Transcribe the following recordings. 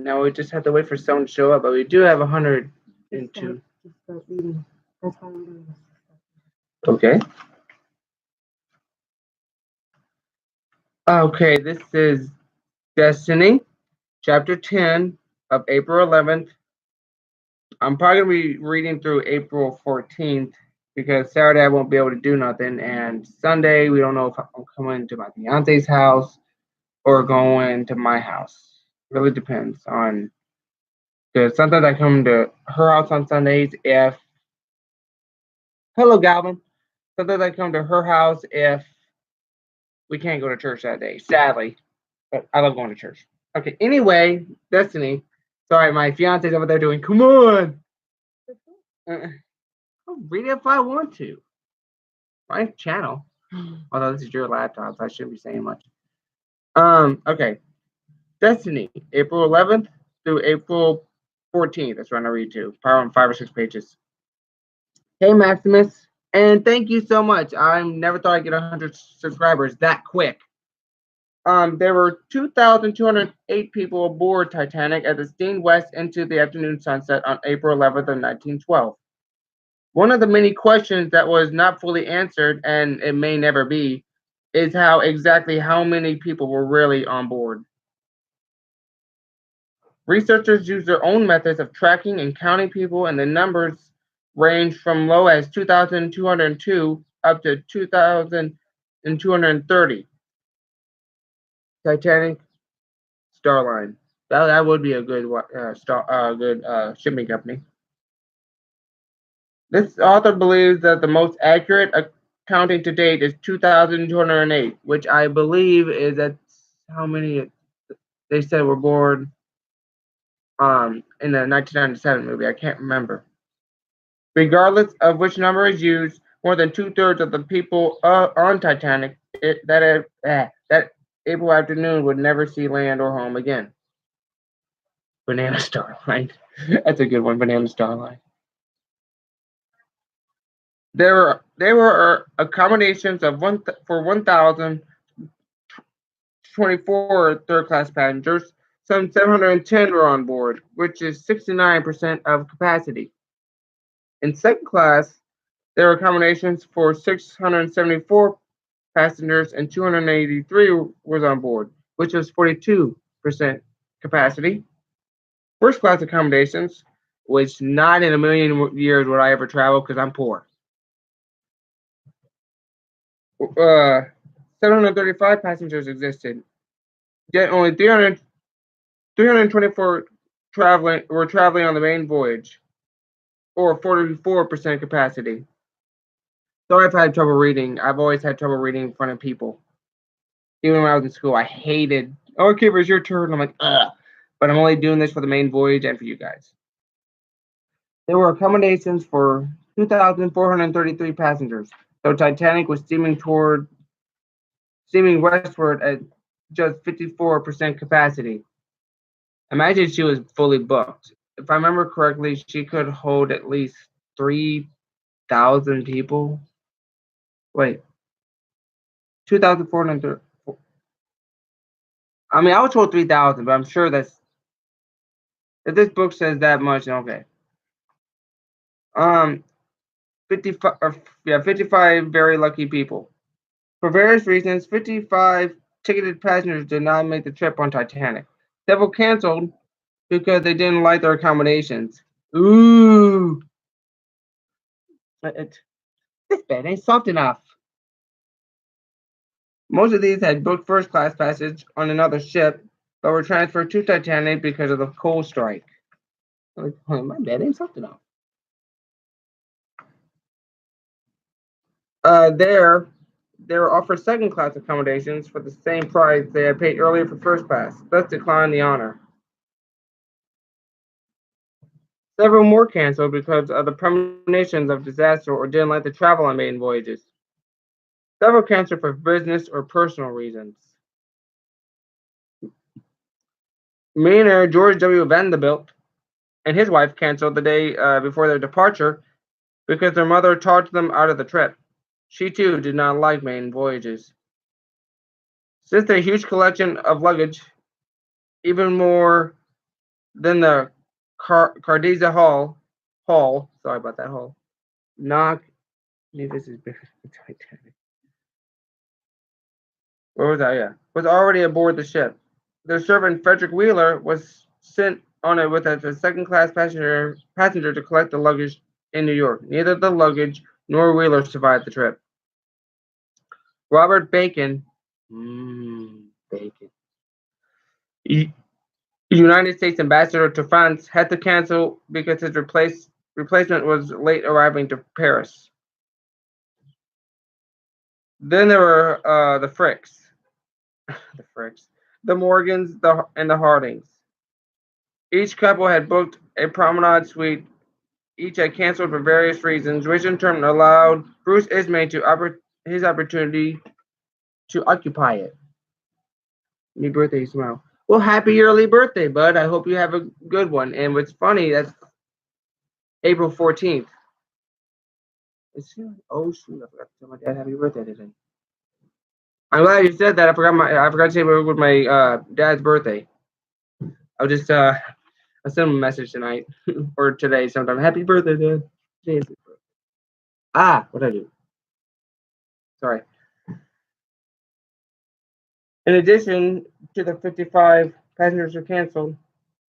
Now we just have to wait for someone to show up, but we do have 102. Just start reading. That's why I'm doing this. Okay. Okay, this is Destiny, chapter 10 of April 11th. I'm probably going to be reading through April 14th because Saturday I won't be able to do nothing, and Sunday we don't know if I'm coming to my fiance's house or going to my house. Really depends on, because sometimes I come to her house on Sundays if, hello Galvin, sometimes I come to her house if we can't go to church that day, sadly, but I love going to church. Okay, anyway, Destiny, sorry, my fiance's over there doing, come on! I'll read it if I want to. My channel. Although this is your laptop, so I shouldn't be saying much. Okay. Destiny, April 11th through April 14th. That's what I'm gonna read to. Probably on 5 or 6 pages. Hey Maximus, and thank you so much. I never thought I'd get 100 subscribers that quick. There were 2,208 people aboard Titanic as it steamed west into the afternoon sunset on April 11th of 1912. One of the many questions that was not fully answered, and it may never be, is exactly how many people were really on board. Researchers use their own methods of tracking and counting people, and the numbers range from low as 2,202 up to 2,230. Titanic Starline. That would be a good shipping company. This author believes that the most accurate accounting to date is 2,208, which I believe is how many they said were born in the 1997 movie. I can't remember. Regardless of which number is used, more than 2/3 of the people on Titanic that April afternoon would never see land or home again. Banana Starline. That's a good one, Banana Starline. There were accommodations of 1,024 third-class passengers. Some 710 were on board, which is 69% of capacity. In second class, there were accommodations for 674 passengers and 283 was on board, which was 42% capacity. First class accommodations, which not in a million years would I ever travel because I'm poor. 735 passengers existed, yet only 324 were traveling on the main voyage, or 44% capacity. So I've had trouble reading. I've always had trouble reading in front of people. Even when I was in school, I hated, okay, it's your turn. I'm like, ugh. But I'm only doing this for the main voyage and for you guys. There were accommodations for 2,433 passengers, though Titanic was steaming westward at just 54% capacity. Imagine she was fully booked. If I remember correctly, she could hold at least 3,000 people. Wait, 2,400. I mean, I was told 3,000, but I'm sure if this book says that much, okay. 55 very lucky people. For various reasons, 55 ticketed passengers did not make the trip on Titanic. Several canceled because they didn't like their accommodations. Ooh. This bed ain't soft enough. Most of these had booked first class passage on another ship, but were transferred to Titanic because of the coal strike. Like, my bed ain't soft enough. They were offered second class accommodations for the same price they had paid earlier for first class, thus declined the honor. Several more canceled because of the premonitions of disaster or didn't like to travel on maiden voyages. Several canceled for business or personal reasons. Millionaire George W. Vanderbilt and his wife canceled the day before their departure because their mother talked them out of the trip. She too did not like maiden voyages. Since their huge collection of luggage, even more Then the Cardiza Hall. Sorry about that hall. Knock. Maybe this is Titanic. Where was I? Yeah, was already aboard the ship. Their servant Frederick Wheeler was sent on it with a second-class passenger to collect the luggage in New York. Neither the luggage nor Wheeler survived the trip. Robert Bacon, Bacon, United States ambassador to France, had to cancel because his replacement was late arriving to Paris. Then there were the Fricks, the Morgans, and the Hardings. Each couple had booked a promenade suite. Each had canceled for various reasons, which in turn allowed Bruce Ismay his opportunity to occupy it. Happy birthday tomorrow. Well, happy early birthday, bud. I hope you have a good one. And what's funny, that's April 14th. Oh shoot, I forgot to tell my dad happy birthday today. I'm glad you said that. I forgot to say it was my dad's birthday. I'll just send him a message tonight or today sometime. Happy birthday, Dad. Today's his birthday. What did I do? Sorry. In addition to the 55 passengers who canceled,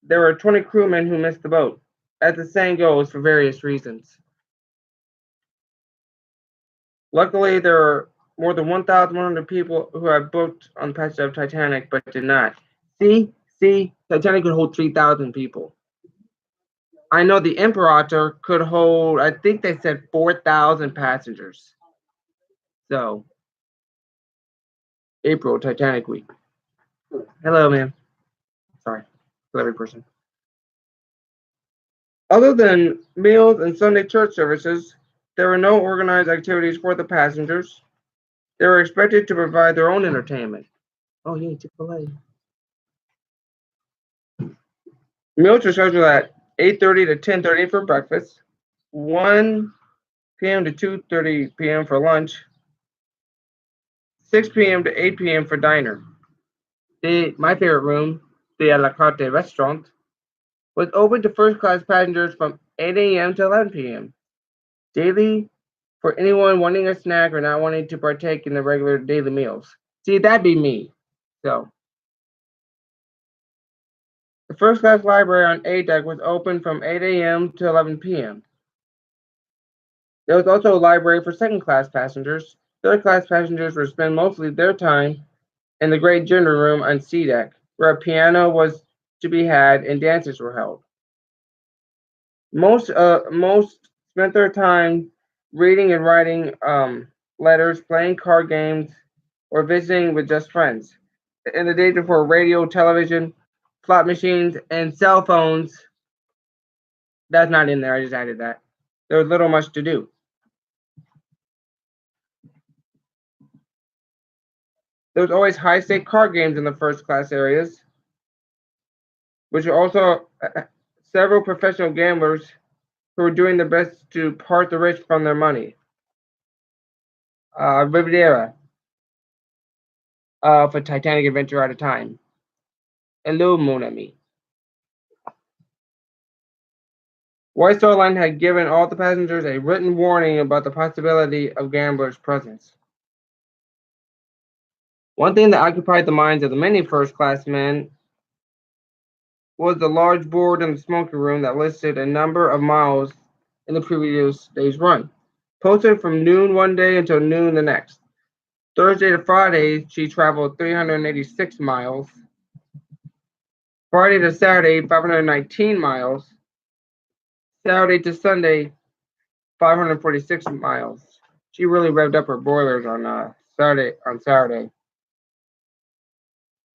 there were 20 crewmen who missed the boat. As the saying goes, for various reasons. Luckily, there are more than 1,100 people who have booked on the passage of Titanic, but did not. See, Titanic could hold 3,000 people. I know the Imperator could hold, I think they said 4,000 passengers. So, April, Titanic week. Hello, ma'am. Sorry, for every person. Other than meals and Sunday church services, there were no organized activities for the passengers. They were expected to provide their own entertainment. Oh, yeah, Chick-fil-A. Meals were scheduled at 8:30 to 10:30 for breakfast, 1 p.m. to 2:30 p.m. for lunch, 6 p.m. to 8 p.m. for diner. My favorite room, the à la carte restaurant, was open to first-class passengers from 8 a.m. to 11 p.m. daily for anyone wanting a snack or not wanting to partake in the regular daily meals. See, that'd be me. So, the first-class library on A deck was open from 8 a.m. to 11 p.m. There was also a library for second-class passengers. Third-class passengers would spend mostly their time in the great dinner room on C deck, where a piano was to be had and dances were held. Most spent their time reading and writing letters, playing card games, or visiting with just friends. In the days before radio, television, slot machines, and cell phones, that's not in there. I just added that. There was little much to do. There was always high-stake card games in the first-class areas, which are also several professional gamblers who were doing their best to part the rich from their money. Riviera for Titanic Adventure at a time. Hello, mon ami. White Star Line had given all the passengers a written warning about the possibility of gamblers' presence. One thing that occupied the minds of the many first-class men was the large board in the smoking room that listed a number of miles in the previous day's run, posted from noon one day until noon the next. Thursday to Friday, she traveled 386 miles. Friday to Saturday, 519 miles. Saturday to Sunday, 546 miles. She really revved up her boilers on Saturday.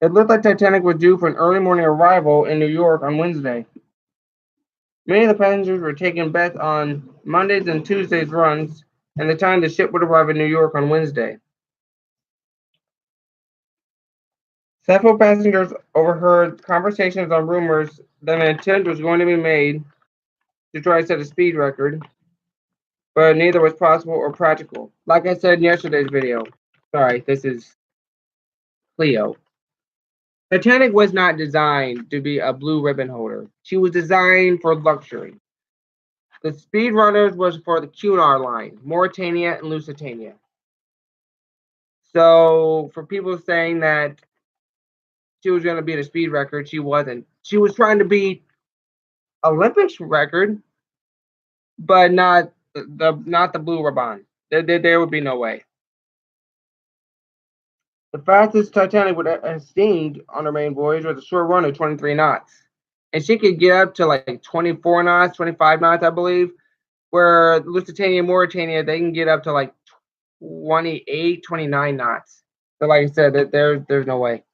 It looked like Titanic was due for an early morning arrival in New York on Wednesday. Many of the passengers were taking bets on Mondays and Tuesdays runs and the time the ship would arrive in New York on Wednesday. Several passengers overheard conversations on rumors that an attempt was going to be made to try to set a speed record, but neither was possible or practical. Like I said in yesterday's video, sorry, this is Cleo. Titanic was not designed to be a blue ribbon holder. She was designed for luxury. The Speed Runners was for the Cunard line, Mauritania and Lusitania. So for people saying that she was going to beat a speed record, she wasn't. She was trying to beat Olympics record, but not the blue ribbon. There would be no way. The fastest Titanic would have steamed on her main voyage was a short run of 23 knots. And she could get up to like 24 knots, 25 knots, I believe. Where Lusitania and Mauritania, they can get up to like 28, 29 knots. So like I said, there's no way.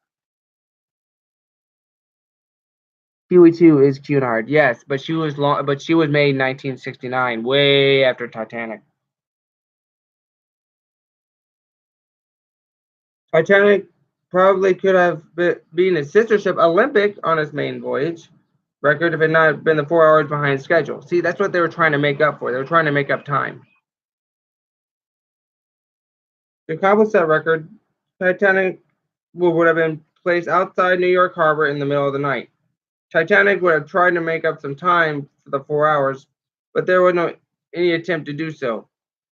Kiwi 2 is Cunard, yes, but she was made in 1969, way after Titanic. Titanic probably could have been a sister ship Olympic on its main voyage record if it had not been the 4 hours behind schedule. See, that's what they were trying to make up for. They were trying to make up time. To accomplish that record, Titanic would have been placed outside New York Harbor in the middle of the night. Titanic would have tried to make up some time for the 4 hours, but there was no any attempt to do so.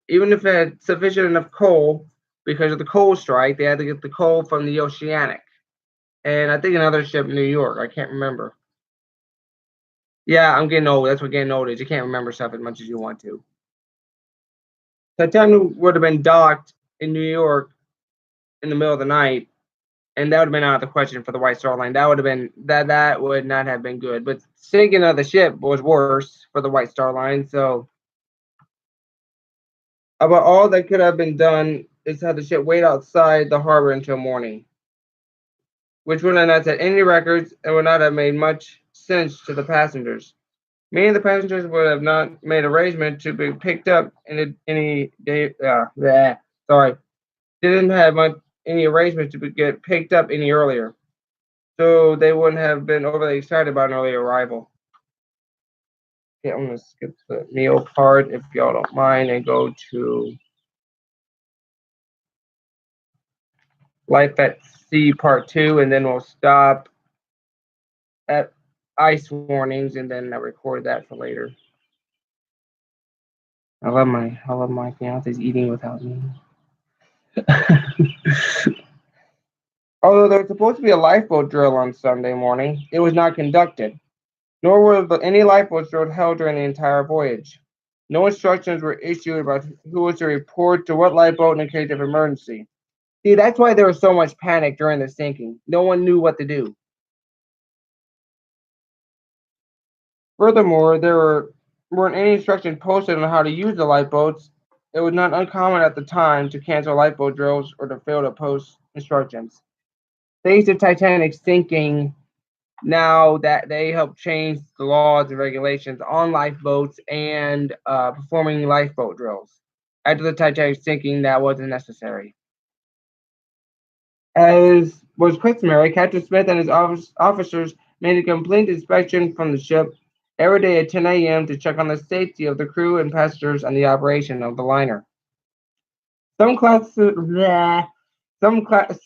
Even if it had sufficient enough coal, because of the coal strike, they had to get the coal from the Oceanic. And I think another ship in New York. I can't remember. Yeah, I'm getting old. That's what getting old is. You can't remember stuff as much as you want to. Titanic would have been docked in New York in the middle of the night, and that would have been out of the question for the White Star Line. That would not have been good. But sinking of the ship was worse for the White Star Line. So about all that could have been done is have the ship wait outside the harbor until morning, which would have not set any records and would not have made much sense to the passengers. Many of the passengers would have not made arrangement to be picked up in any day. Sorry, didn't have any arrangement to get picked up any earlier, so they wouldn't have been overly excited about an early arrival. Okay, I'm gonna skip the meal part if y'all don't mind and go to Life at Sea Part 2, and then we'll stop at ice warnings, and then I record that for later. I love my fiance's eating without me. Although there was supposed to be a lifeboat drill on Sunday morning, it was not conducted, nor were any lifeboats drilled held during the entire voyage. No instructions were issued about who was to report to what lifeboat in case of emergency. See, that's why there was so much panic during the sinking. No one knew what to do. Furthermore, weren't any instructions posted on how to use the lifeboats. It was not uncommon at the time to cancel lifeboat drills or to fail to post instructions. Thanks to Titanic sinking, now that they help change the laws and regulations on lifeboats and performing lifeboat drills. After the Titanic sinking, that wasn't necessary. As was customary, Captain Smith and his officers made a complete inspection from the ship every day at 10 a.m. to check on the safety of the crew and passengers and the operation of the liner. Some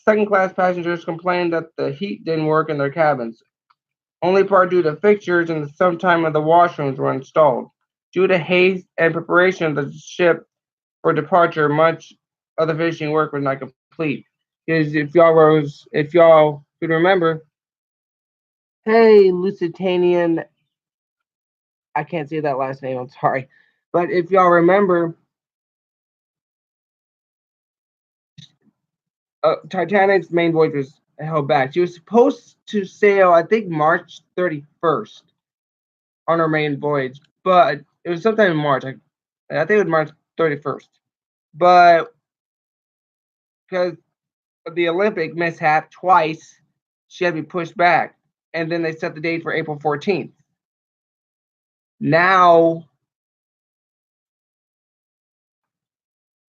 second-class passengers complained that the heat didn't work in their cabins, only part due to fixtures and some time of the washrooms were installed. Due to haste and preparation of the ship for departure, much of the finishing work was not complete. Because if y'all could remember, hey, Lusitanian, I can't say that last name. I'm sorry, but if y'all remember, Titanic's main voyage was held back. She was supposed to sail, I think, March 31st on her main voyage, but it was sometime in March. I think it was March 31st, but because of the Olympic mishap twice, she had to be pushed back, and then they set the date for April 14th. Now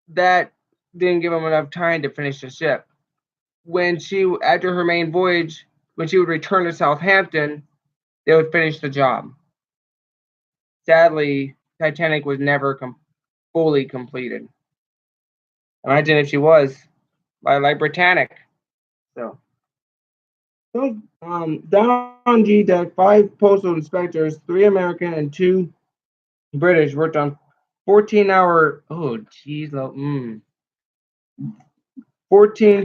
that didn't give them enough time to finish the ship. After her main voyage, when she would return to Southampton, they would finish the job. Sadly, Titanic was never fully completed. Imagine if she was, like Britannic. So Down on G deck, five postal inspectors, three American and two British, worked on 14-hour. Oh, geez, 14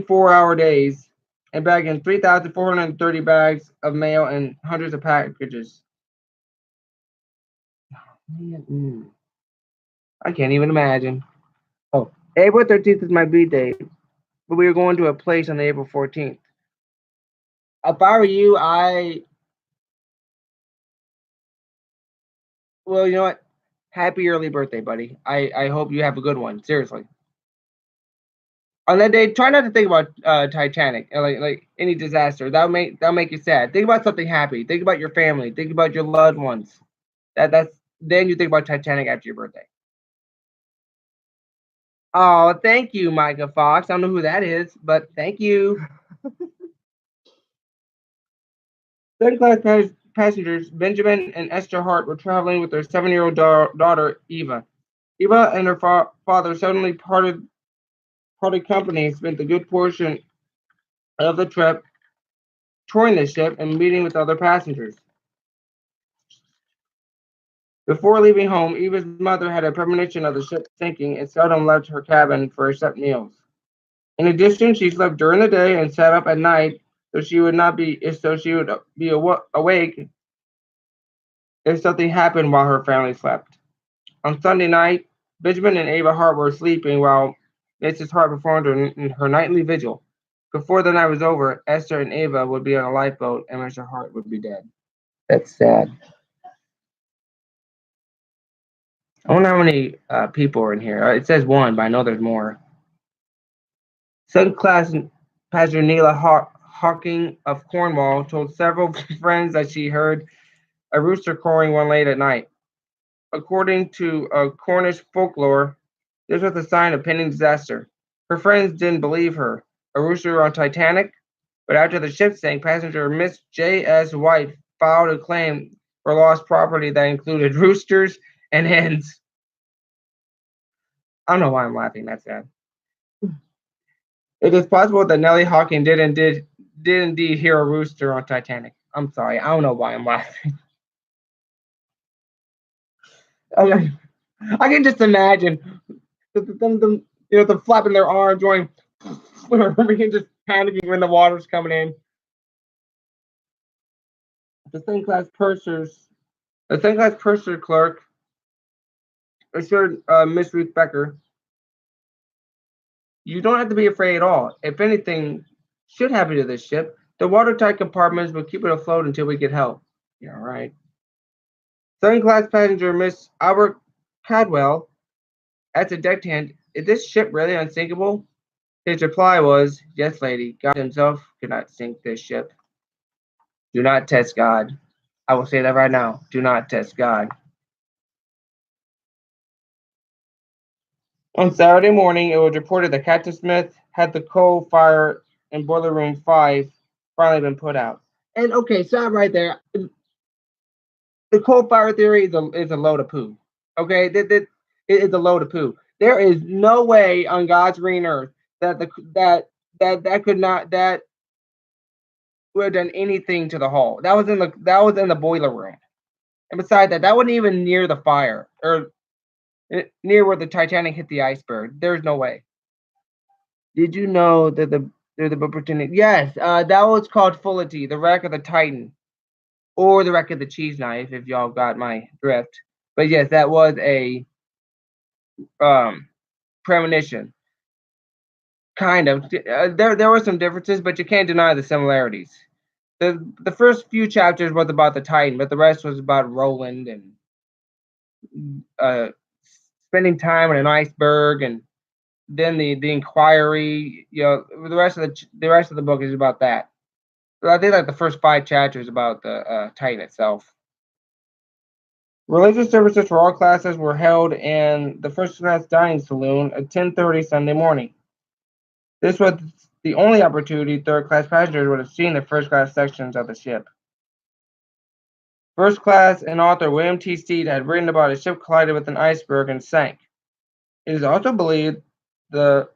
4-hour days, and bagging 3,430 bags of mail and hundreds of packages. I can't even imagine. Oh, April 13th is my birthday, but we were going to a place on April 14th. If I were you, well, you know what? Happy early birthday, buddy. I hope you have a good one. Seriously. On that day, try not to think about Titanic, like any disaster. That'll make you sad. Think about something happy. Think about your family. Think about your loved ones. That's then you think about Titanic after your birthday. Oh, thank you, Micah Fox. I don't know who that is, but thank you. Third class passengers Benjamin and Esther Hart were traveling with their 7-year-old daughter Eva. Eva and her father suddenly parted company and spent a good portion of the trip touring the ship and meeting with other passengers. Before leaving home, Eva's mother had a premonition of the ship sinking and seldom left her cabin for set meals. In addition, she slept during the day and sat up at night so she would be awake if something happened while her family slept. On Sunday night, Benjamin and Ava Hart were sleeping while Mrs. Hart performed her nightly vigil. Before the night was over, Esther and Ava would be on a lifeboat and Mr. Hart would be dead. That's sad. I wonder how many people are in here. It says one, but I know there's more. Second class passenger Neela Hawking of Cornwall told several friends that she heard a rooster crowing one late at night. According to Cornish folklore, this was a sign of pending disaster. Her friends didn't believe her. A rooster on Titanic? But after the ship sank, passenger Miss J.S. White filed a claim for lost property that included roosters and hens. I don't know why I'm laughing. That's sad. It is possible that Nellie Hawking did indeed hear a rooster on Titanic. I'm sorry. I don't know why I'm laughing. I can just imagine them flapping their arms, going, just panicking when the water's coming in. The second class purser clerk assured Miss Ruth Becker, "You don't have to be afraid at all. If anything should happen to this ship, the watertight compartments will keep it afloat until we get help." Yeah, right. Second class passenger Miss Albert Cadwell asked the deckhand, "Is this ship really unsinkable?" His reply was, "Yes, lady. God himself could not sink this ship. Do not test God." I will say that right now. Do not test God. On Saturday morning, it was reported that Captain Smith had the coal fire in Boiler Room 5 finally been put out. And okay, stop right there. The coal fire theory is a load of poo. Okay, it is a load of poo. There is no way on God's green earth that that would have done anything to the hull. That was in the boiler room. And besides that, that wasn't even near the fire or near where the Titanic hit the iceberg. There's no way. Did you know that the Britannic? Yes, that was called Fullity, the wreck of the Titan, or the wreck of the cheese knife, if y'all got my drift. But yes, that was a premonition. Kind of. There were some differences, but you can't deny the similarities. The first few chapters was about the Titan, but the rest was about Roland and uh, spending time on an iceberg, and then the inquiry. The rest of the book is about that. So I think like the first 5 chapters about the Titan itself. Religious services for all classes were held in the first class dining saloon at 10:30 Sunday morning. This was the only opportunity third class passengers would have seen the first class sections of the ship. First class and author William T. Stead had written about a ship collided with an iceberg and sank. It is also believed the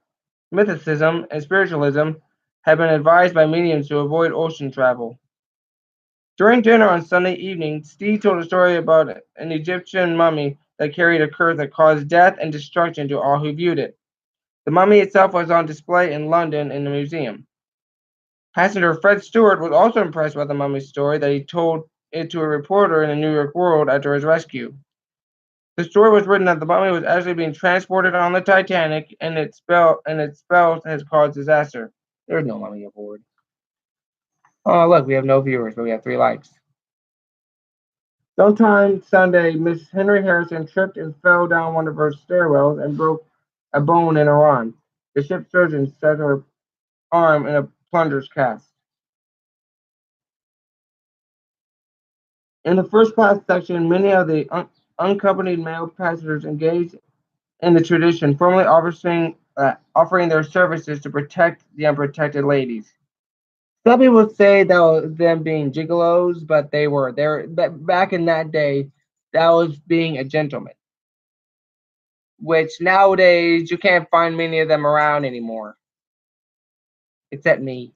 mysticism and spiritualism had been advised by mediums to avoid ocean travel. During dinner on Sunday evening, Steve told a story about an Egyptian mummy that carried a curse that caused death and destruction to all who viewed it. The mummy itself was on display in London in the museum. Passenger Fred Stewart was also impressed by the mummy's story that he told it to a reporter in the New York World after his rescue. The story was written that the mummy was actually being transported on the Titanic, and its spell has caused disaster. There is no mummy aboard. Oh, look, we have no viewers, but we have 3 likes. Sometime Sunday, Miss Henry Harrison tripped and fell down one of her stairwells and broke a bone in her arm. The ship's surgeon set her arm in a plunder's cast. In the first class section, many of the unaccompanied male passengers engaged in the tradition, formally offering their services to protect the unprotected ladies. Some people say that was them being gigolos, but they were there. But back in that day, that was being a gentleman, which nowadays you can't find many of them around anymore, except me.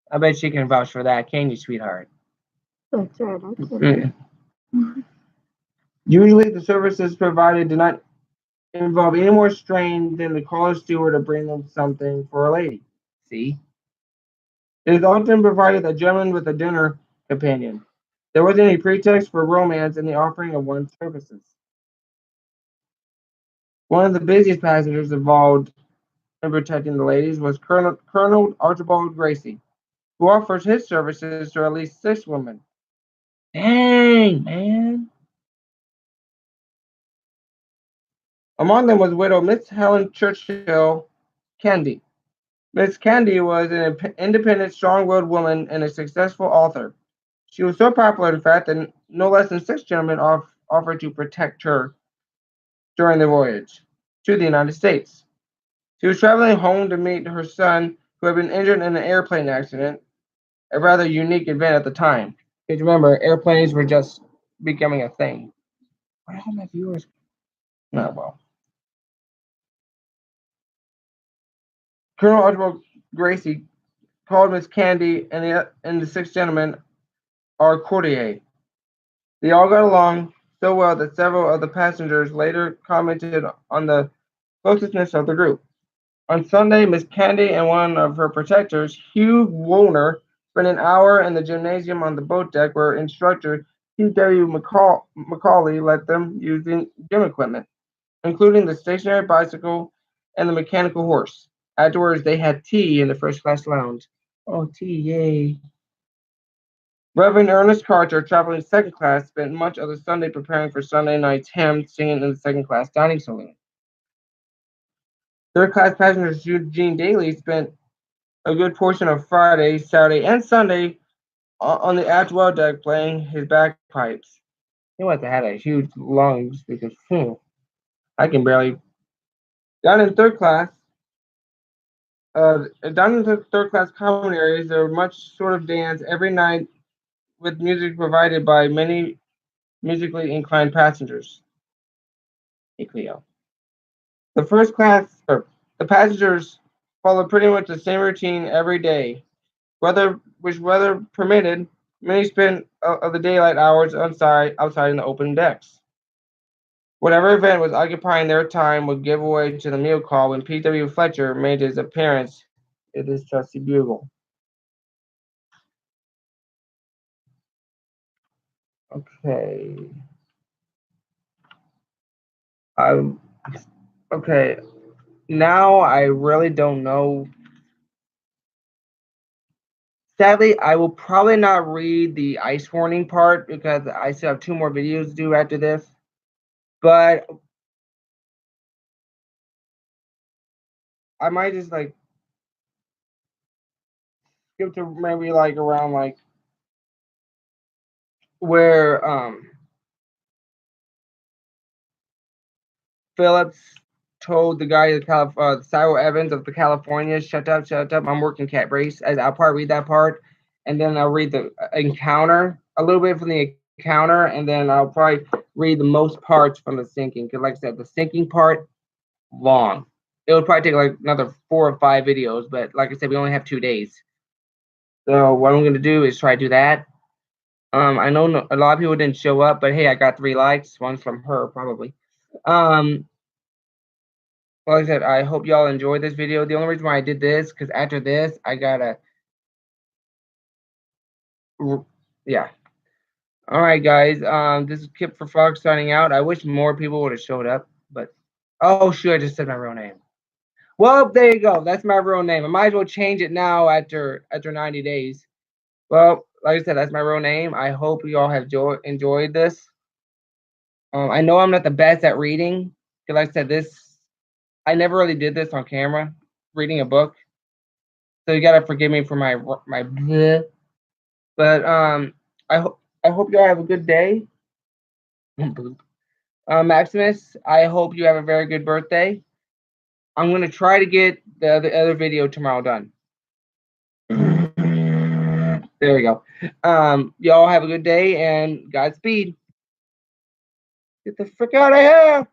I bet she can vouch for that, can you, sweetheart? That's right. Okay. Usually, the services provided do not involve any more strain than the call steward to bring them something for a lady. See? It is often provided a gentleman with a dinner companion. There wasn't any pretext for romance in the offering of one's services. One of the busiest passengers involved in protecting the ladies was Colonel Archibald Gracie, who offers his services to at least 6 women. Dang, man. Among them was widow Miss Helen Churchill Candy. Miss Candy was an independent, strong-willed woman and a successful author. She was so popular, in fact, that no less than 6 gentlemen offered to protect her during the voyage to the United States. She was traveling home to meet her son, who had been injured in an airplane accident, a rather unique event at the time. Because remember, airplanes were just becoming a thing. Where are my viewers? No, well. Colonel Archibald Gracie called Miss Candy and the 6 gentlemen our courtier. They all got along so well that several of the passengers later commented on the closeness of the group. On Sunday, Miss Candy and one of her protectors, Hugh Woolner, spent an hour in the gymnasium on the boat deck where instructor T.W. Macaulay let them use the gym equipment, including the stationary bicycle and the mechanical horse. Afterwards, they had tea in the first class lounge. Oh, tea, yay. Reverend Ernest Carter, traveling second class, spent much of the Sunday preparing for Sunday night's hymn singing in the second class dining saloon. Third class passenger Eugene Daly spent a good portion of Friday, Saturday, and Sunday on the aft deck playing his bagpipes. He must have had a huge lungs because I can barely. Down in third class, down in the third class common areas, there was much sort of dance every night with music provided by many musically inclined passengers. Hey, Cleo. The first class, or the passengers followed pretty much the same routine every day. Weather permitted, many spent of the daylight hours outside in the open decks. Whatever event was occupying their time would give way to the meal call when P.W. Fletcher made his appearance with his trusty bugle. Okay. I okay. Now I really don't know. Sadly, I will probably not read the ice warning part because I still have 2 more videos to do after this. But I might just like skip to maybe like around like where Phillips told the guy Cyril Evans of the California, shut up, I'm working cat brace. As I'll probably read that part, and then I'll read the encounter, a little bit from the encounter, and then I'll probably read the most parts from the sinking. Because like I said, the sinking part, long. it would probably take like another 4 or 5 videos. But like I said, we only have 2 days. So what I'm gonna do is try to do that. I know a lot of people didn't show up, but hey, I got 3 likes. One's from her, probably. Like I said, I hope y'all enjoyed this video. The only reason why I did this, because after this, I gotta, yeah. All right, guys. This is Kip for Fox signing out. I wish more people would have showed up, but oh shoot, I just said my real name. Well, there you go. That's my real name. I might as well change it now after 90 days. Well, like I said, that's my real name. I hope you all have enjoyed this. I know I'm not the best at reading, because like I said, I never really did this on camera, reading a book. So you gotta forgive me for my bleh. But I hope you all have a good day. Maximus, I hope you have a very good birthday. I'm gonna try to get the other video tomorrow done. There we go. Y'all have a good day and Godspeed. Get the frick out of here.